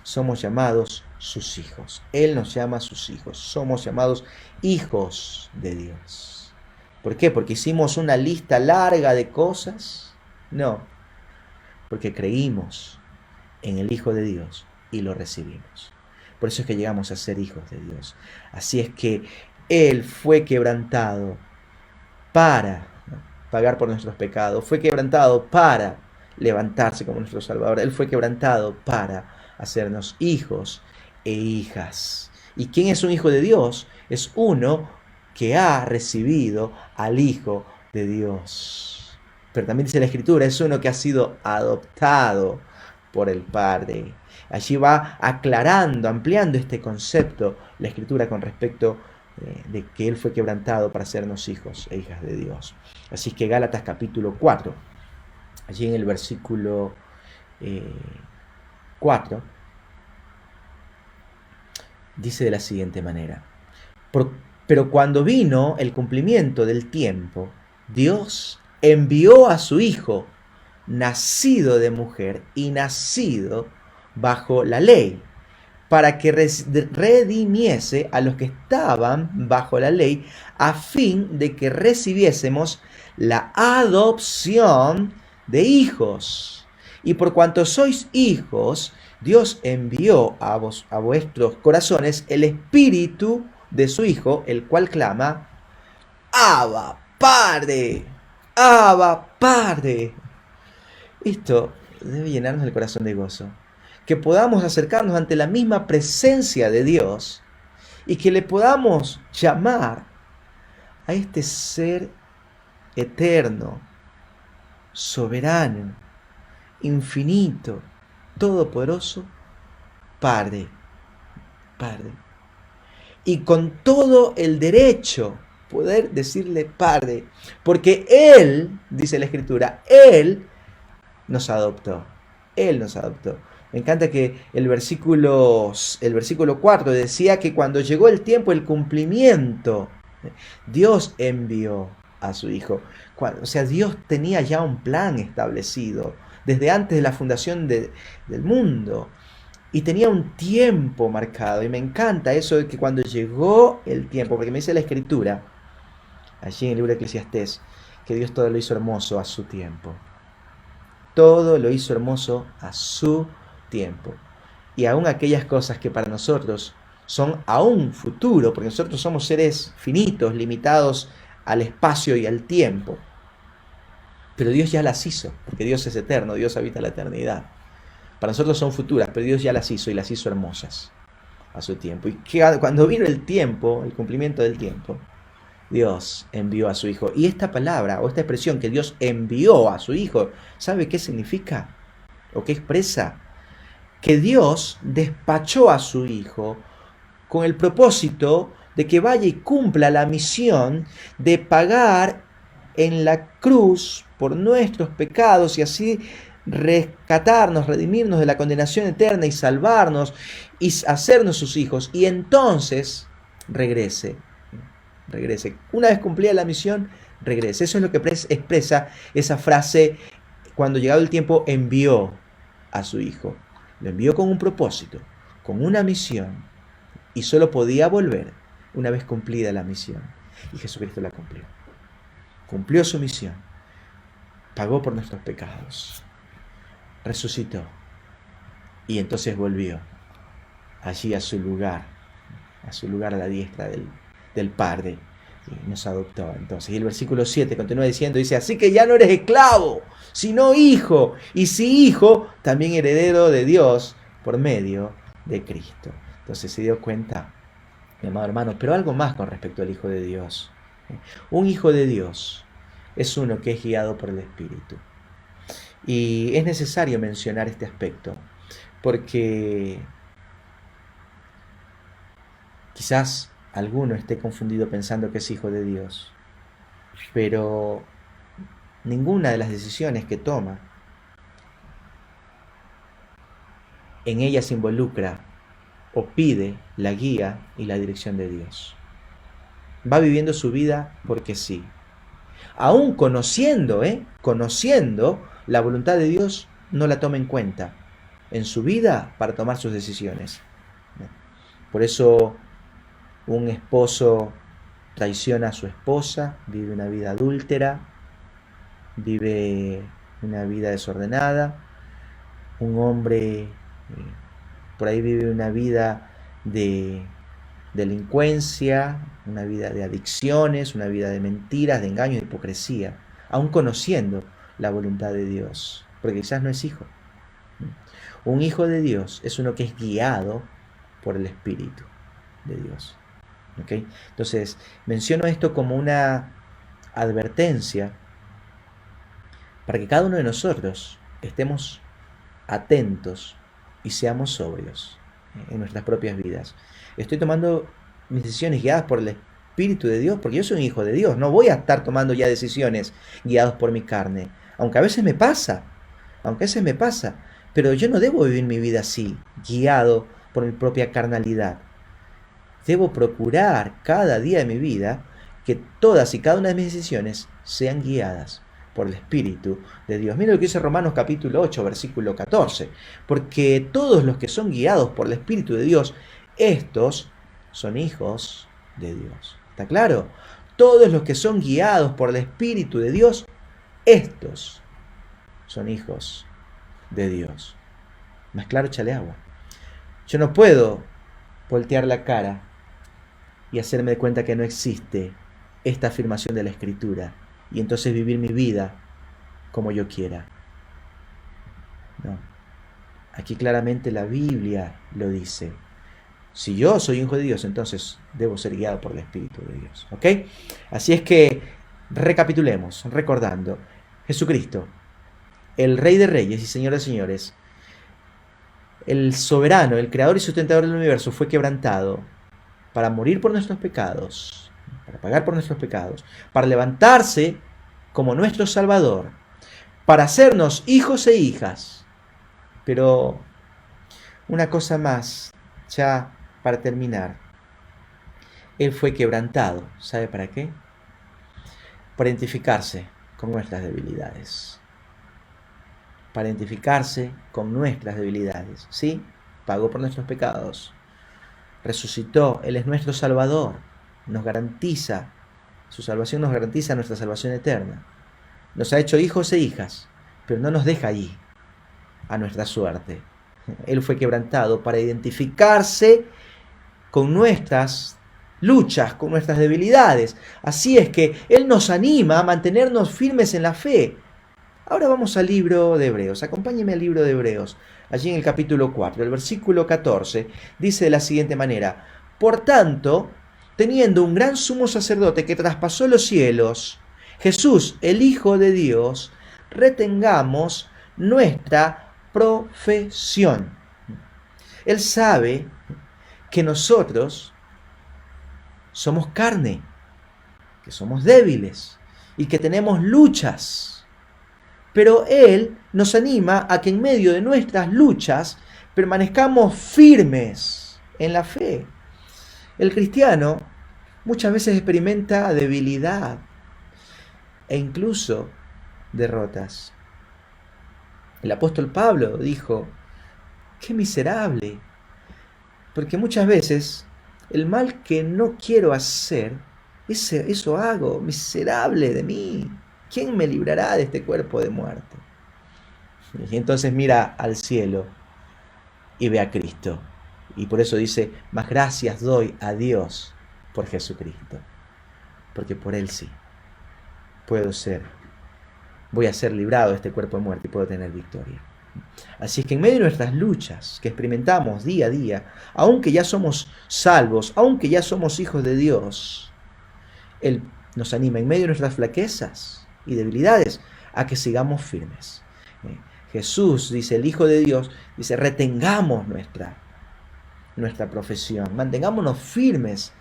Somos llamados sus hijos. Él nos llama sus hijos. Somos llamados hijos de Dios. ¿Por qué? ¿Porque hicimos una lista larga de cosas? No. Porque creímos en el Hijo de Dios y lo recibimos. Por eso es que llegamos a ser hijos de Dios. Así es que Él fue quebrantado para pagar por nuestros pecados. Fue quebrantado para levantarse como nuestro Salvador. Él fue quebrantado para hacernos hijos e hijas. ¿Y quién es un hijo de Dios? Es uno que ha recibido al Hijo de Dios. Pero también dice la Escritura, es uno que ha sido adoptado por el Padre. Allí va aclarando, ampliando este concepto la Escritura con respecto de que Él fue quebrantado para hacernos hijos e hijas de Dios. Así que Gálatas capítulo 4, allí en el versículo 4, dice de la siguiente manera: pero cuando vino el cumplimiento del tiempo, Dios envió a su Hijo, nacido de mujer y nacido bajo la ley, para que redimiese a los que estaban bajo la ley, a fin de que recibiésemos la adopción de hijos. Y por cuanto sois hijos, Dios envió a vuestros corazones el Espíritu de su Hijo, el cual clama: Abba, Padre, Abba, Padre. Esto debe llenarnos el corazón de gozo, que podamos acercarnos ante la misma presencia de Dios y que le podamos llamar a este ser eterno, soberano, infinito, todopoderoso, Padre, Padre. Y con todo el derecho poder decirle Padre, porque Él, dice la Escritura, Él nos adoptó. Él nos adoptó. Me encanta que el versículo 4 decía que cuando llegó el tiempo, el cumplimiento, Dios envió a su Hijo. O sea, Dios tenía ya un plan establecido desde antes de la fundación del mundo. Y tenía un tiempo marcado. Y me encanta eso de que cuando llegó el tiempo, porque me dice la Escritura, allí en el libro de Eclesiastés, que Dios todo lo hizo hermoso a su tiempo. Todo lo hizo hermoso a su tiempo. Y aún aquellas cosas que para nosotros son aún futuro, porque nosotros somos seres finitos, limitados al espacio y al tiempo. Pero Dios ya las hizo, porque Dios es eterno, Dios habita la eternidad. Para nosotros son futuras, pero Dios ya las hizo y las hizo hermosas a su tiempo. Y cuando vino el tiempo, el cumplimiento del tiempo, Dios envió a su Hijo. Y esta palabra o esta expresión que Dios envió a su Hijo, ¿sabe qué significa? ¿O qué expresa? Que Dios despachó a su Hijo con el propósito de que vaya y cumpla la misión de pagar en la cruz por nuestros pecados y así rescatarnos, redimirnos de la condenación eterna y salvarnos y hacernos sus hijos, y entonces regrese. Una vez cumplida la misión, regrese. Eso es lo que expresa esa frase: cuando llegado el tiempo envió a su Hijo. Lo envió con un propósito, con una misión, y solo podía volver una vez cumplida la misión. Y Jesucristo la cumplió. Cumplió su misión, pagó por nuestros pecados, resucitó y entonces volvió allí a su lugar a la diestra del Padre, y nos adoptó entonces. Y el versículo 7 continúa diciendo, dice: así que ya no eres esclavo, sino hijo, y si hijo, también heredero de Dios por medio de Cristo. Entonces se dio cuenta, mi amado hermano, pero algo más con respecto al Hijo de Dios. Un hijo de Dios es uno que es guiado por el Espíritu. Y es necesario mencionar este aspecto, porque quizás alguno esté confundido pensando que es hijo de Dios, pero ninguna de las decisiones que toma, en ellas involucra o pide la guía y la dirección de Dios. Va viviendo su vida porque sí. Aún conociendo la voluntad de Dios, no la toma en cuenta en su vida para tomar sus decisiones. Por eso un esposo traiciona a su esposa, vive una vida adúltera, vive una vida desordenada. Un hombre por ahí vive una vida de delincuencia, una vida de adicciones, una vida de mentiras, de engaños, de hipocresía, aún conociendo la voluntad de Dios, porque quizás no es hijo. Un hijo de Dios es uno que es guiado por el Espíritu de Dios. ¿Ok? Entonces, menciono esto como una advertencia para que cada uno de nosotros estemos atentos y seamos sobrios en nuestras propias vidas. Estoy tomando mis decisiones guiadas por el Espíritu de Dios porque yo soy un hijo de Dios. No voy a estar tomando ya decisiones guiados por mi carne. Aunque a veces me pasa. Pero yo no debo vivir mi vida así, guiado por mi propia carnalidad. Debo procurar cada día de mi vida que todas y cada una de mis decisiones sean guiadas por el Espíritu de Dios. Mira lo que dice Romanos capítulo 8, versículo 14. Porque todos los que son guiados por el Espíritu de Dios, estos son hijos de Dios. ¿Está claro? Todos los que son guiados por el Espíritu de Dios, estos son hijos de Dios. Más claro, échale agua. Yo no puedo voltear la cara y hacerme de cuenta que no existe esta afirmación de la Escritura y entonces vivir mi vida como yo quiera. No. Aquí claramente la Biblia lo dice. Si yo soy hijo de Dios, entonces debo ser guiado por el Espíritu de Dios. ¿Ok? Así es que recapitulemos, recordando. Jesucristo, el Rey de Reyes y Señor de Señores, el soberano, el creador y sustentador del universo, fue quebrantado para morir por nuestros pecados, para pagar por nuestros pecados, para levantarse como nuestro Salvador, para hacernos hijos e hijas. Pero una cosa más, ya para terminar. Él fue quebrantado. ¿Sabe para qué? Para identificarse con nuestras debilidades. Para identificarse con nuestras debilidades. ¿Sí? Pagó por nuestros pecados. Resucitó. Él es nuestro Salvador. Nos garantiza, su salvación nos garantiza nuestra salvación eterna. Nos ha hecho hijos e hijas, pero no nos deja allí, a nuestra suerte. Él fue quebrantado para identificarse con nuestras luchas, con nuestras debilidades. Así es que Él nos anima a mantenernos firmes en la fe. Ahora vamos al libro de Hebreos. Acompáñenme al libro de Hebreos. Allí en el capítulo 4, el versículo 14, dice de la siguiente manera: Por tanto, teniendo un gran sumo sacerdote que traspasó los cielos, Jesús, el Hijo de Dios, retengamos nuestra profesión. Él sabe que nosotros somos carne, que somos débiles y que tenemos luchas. Pero Él nos anima a que en medio de nuestras luchas permanezcamos firmes en la fe. El cristiano muchas veces experimenta debilidad e incluso derrotas. El apóstol Pablo dijo: ¡qué miserable! Porque muchas veces el mal que no quiero hacer, eso hago, miserable de mí. ¿Quién me librará de este cuerpo de muerte? Y entonces mira al cielo y ve a Cristo. Y por eso dice: más gracias doy a Dios por Jesucristo. Porque por Él sí voy a ser librado de este cuerpo de muerte y puedo tener victoria. Así es que en medio de nuestras luchas que experimentamos día a día, aunque ya somos salvos, aunque ya somos hijos de Dios, Él nos anima en medio de nuestras flaquezas y debilidades a que sigamos firmes. Jesús, dice el Hijo de Dios, dice: retengamos nuestra profesión, mantengámonos firmes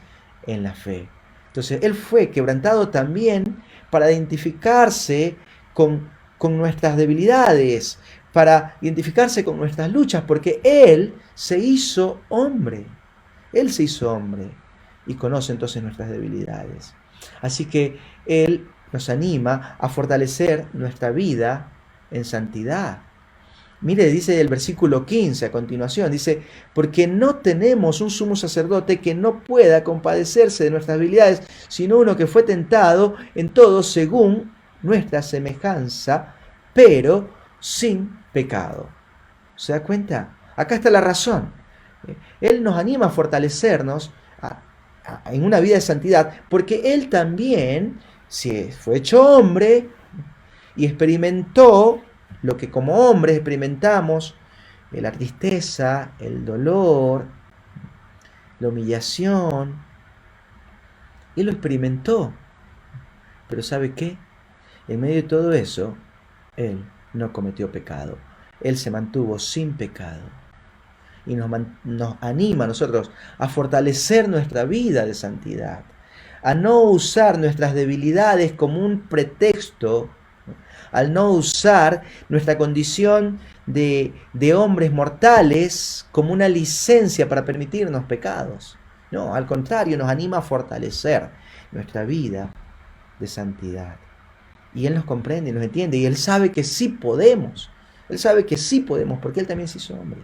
en la fe. Entonces Él fue quebrantado también para identificarse con nuestras debilidades, para identificarse con nuestras luchas, porque Él se hizo hombre. Él se hizo hombre y conoce entonces nuestras debilidades. Así que Él nos anima a fortalecer nuestra vida en santidad. Mire, dice el versículo 15 a continuación, dice: porque no tenemos un sumo sacerdote que no pueda compadecerse de nuestras debilidades, sino uno que fue tentado en todo según nuestra semejanza, pero sin pecado. ¿Se da cuenta? Acá está la razón. Él nos anima a fortalecernos en una vida de santidad, porque Él también fue hecho hombre y experimentó lo que como hombres experimentamos la tristeza, el dolor, la humillación. Él lo experimentó. Pero ¿sabe qué? En medio de todo eso, Él no cometió pecado. Él se mantuvo sin pecado. Y nos anima a nosotros a fortalecer nuestra vida de santidad, a no usar nuestras debilidades como un pretexto, al no usar nuestra condición de hombres mortales como una licencia para permitirnos pecados. No, al contrario, nos anima a fortalecer nuestra vida de santidad. Y Él nos comprende y nos entiende, y Él sabe que sí podemos. Él sabe que sí podemos, porque Él también se hizo hombre.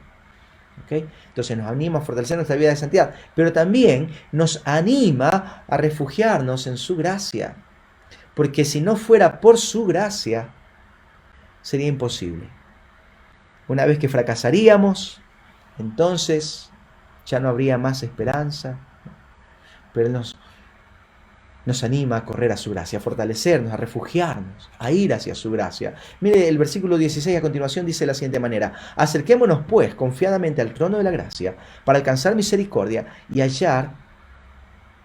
¿Okay? Entonces nos anima a fortalecer nuestra vida de santidad, pero también nos anima a refugiarnos en su gracia, porque si no fuera por su gracia, sería imposible. Una vez que fracasaríamos, entonces ya no habría más esperanza, pero Él nos anima a correr a su gracia, a fortalecernos, a refugiarnos, a ir hacia su gracia. Mire, el versículo 16 a continuación dice de la siguiente manera: acerquémonos pues confiadamente al trono de la gracia para alcanzar misericordia y hallar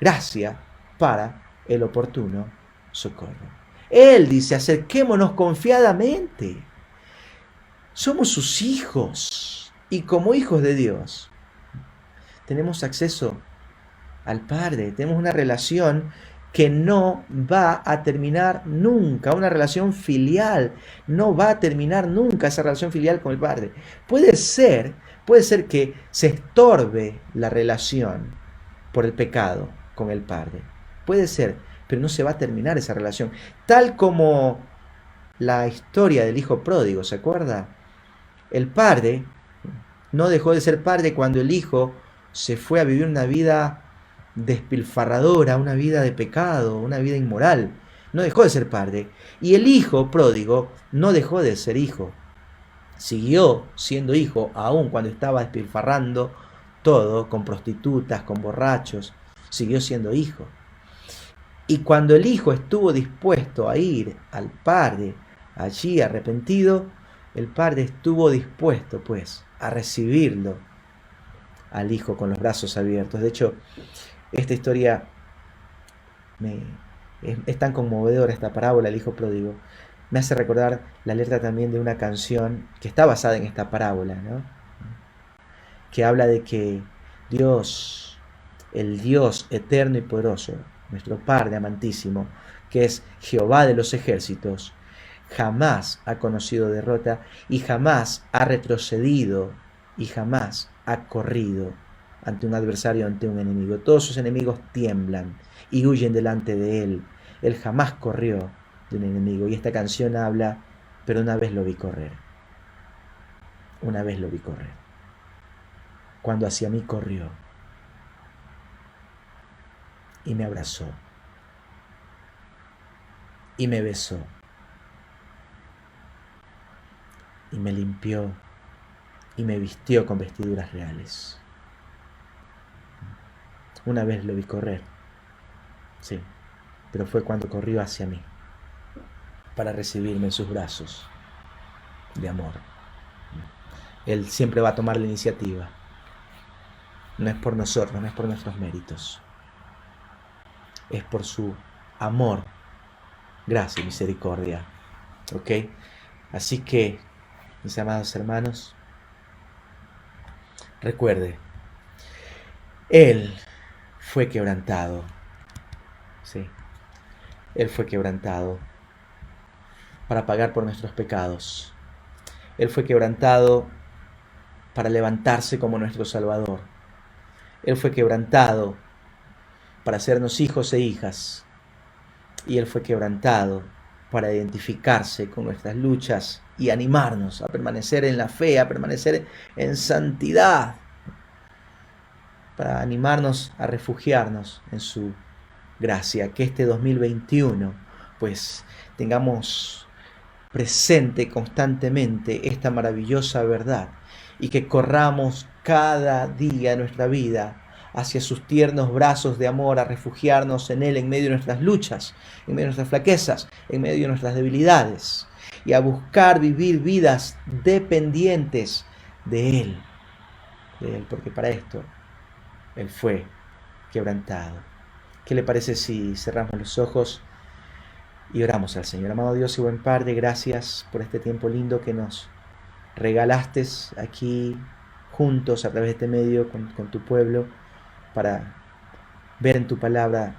gracia para el oportuno socorro. Él dice, acerquémonos confiadamente. Somos sus hijos y como hijos de Dios tenemos acceso al Padre, tenemos una relación que no va a terminar nunca, una relación filial, no va a terminar nunca esa relación filial con el Padre. Puede ser que se estorbe la relación por el pecado con el Padre, puede ser, pero no se va a terminar esa relación, tal como la historia del hijo pródigo, ¿se acuerda? El padre no dejó de ser padre cuando el hijo se fue a vivir una vida despilfarradora, una vida de pecado, una vida inmoral. No dejó de ser padre. Y el hijo pródigo no dejó de ser hijo. Siguió siendo hijo aun cuando estaba despilfarrando todo con prostitutas, con borrachos. Siguió siendo hijo. Y cuando el hijo estuvo dispuesto a ir al padre allí arrepentido, el padre estuvo dispuesto pues a recibirlo al hijo con los brazos abiertos. De hecho, esta historia es tan conmovedora, esta parábola del hijo pródigo. Me hace recordar la letra también de una canción que está basada en esta parábola, ¿no? Que habla de que Dios, el Dios eterno y poderoso, nuestro Padre amantísimo, que es Jehová de los ejércitos, jamás ha conocido derrota y jamás ha retrocedido y jamás ha corrido ante un adversario, ante un enemigo. Todos sus enemigos tiemblan y huyen delante de él. Él jamás corrió de un enemigo. Y esta canción habla, pero una vez lo vi correr. Una vez lo vi correr. Cuando hacia mí corrió y me abrazó y me besó y me limpió y me vistió con vestiduras reales. Una vez lo vi correr, sí, pero fue cuando corrió hacia mí para recibirme en sus brazos de amor. Él siempre va a tomar la iniciativa. No es por nosotros, no es por nuestros méritos. Es por su amor, gracia y misericordia. ¿Ok? Así que, mis amados hermanos, recuerde, Él fue quebrantado. Sí, Él fue quebrantado para pagar por nuestros pecados. Él fue quebrantado para levantarse como nuestro Salvador. Él fue quebrantado para hacernos hijos e hijas. Y Él fue quebrantado para identificarse con nuestras luchas y animarnos a permanecer en la fe, a permanecer en santidad, para animarnos a refugiarnos en su gracia. Que este 2021 pues tengamos presente constantemente esta maravillosa verdad y que corramos cada día de nuestra vida hacia sus tiernos brazos de amor, a refugiarnos en Él en medio de nuestras luchas, en medio de nuestras flaquezas, en medio de nuestras debilidades, y a buscar vivir vidas dependientes de Él, porque para esto Él fue quebrantado. ¿Qué le parece si cerramos los ojos y oramos al Señor? Amado Dios y buen Padre, gracias por este tiempo lindo que nos regalaste aquí juntos a través de este medio con tu pueblo, para ver en tu palabra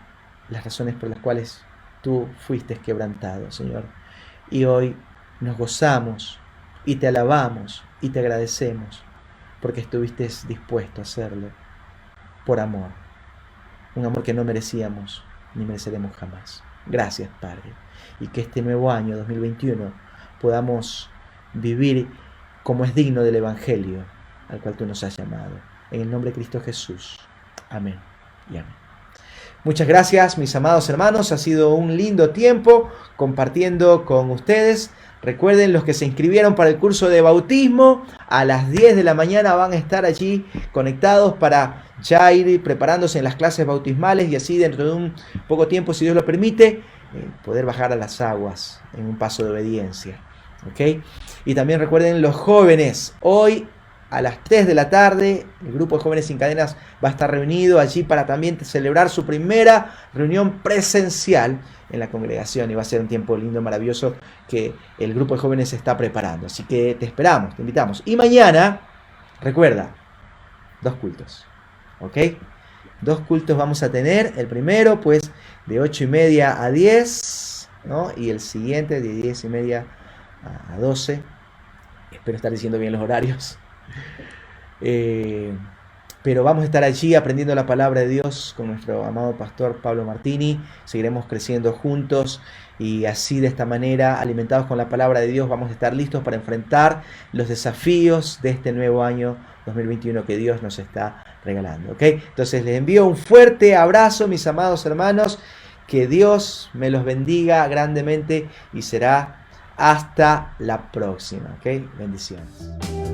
las razones por las cuales tú fuiste quebrantado, Señor. Y hoy nos gozamos y te alabamos y te agradecemos porque estuviste dispuesto a hacerlo por amor. Un amor que no merecíamos ni mereceremos jamás. Gracias, Padre. Y que este nuevo año, 2021, podamos vivir como es digno del Evangelio al cual tú nos has llamado. En el nombre de Cristo Jesús. Amén y amén. Muchas gracias, mis amados hermanos. Ha sido un lindo tiempo compartiendo con ustedes. Recuerden, los que se inscribieron para el curso de bautismo, a las 10 de la mañana van a estar allí conectados para ya ir preparándose en las clases bautismales y así dentro de un poco tiempo, si Dios lo permite, poder bajar a las aguas en un paso de obediencia. ¿Ok? Y también recuerden, los jóvenes, hoy a las 3 de la tarde, el grupo de Jóvenes Sin Cadenas va a estar reunido allí para también celebrar su primera reunión presencial en la congregación. Y va a ser un tiempo lindo, maravilloso, que el grupo de jóvenes se está preparando. Así que te esperamos, te invitamos. Y mañana, recuerda, 2 cultos. ¿Ok? 2 cultos vamos a tener. El primero, pues, de 8:30 a 10, ¿no? Y el siguiente de 10:30 a 12. Espero estar diciendo bien los horarios. Pero vamos a estar allí aprendiendo la palabra de Dios con nuestro amado pastor Pablo Martini. Seguiremos creciendo juntos y así, de esta manera, alimentados con la palabra de Dios, vamos a estar listos para enfrentar los desafíos de este nuevo año 2021 que Dios nos está regalando. ¿Ok? Entonces les envío un fuerte abrazo, mis amados hermanos. Que Dios me los bendiga grandemente y será hasta la próxima. ¿Ok? Bendiciones.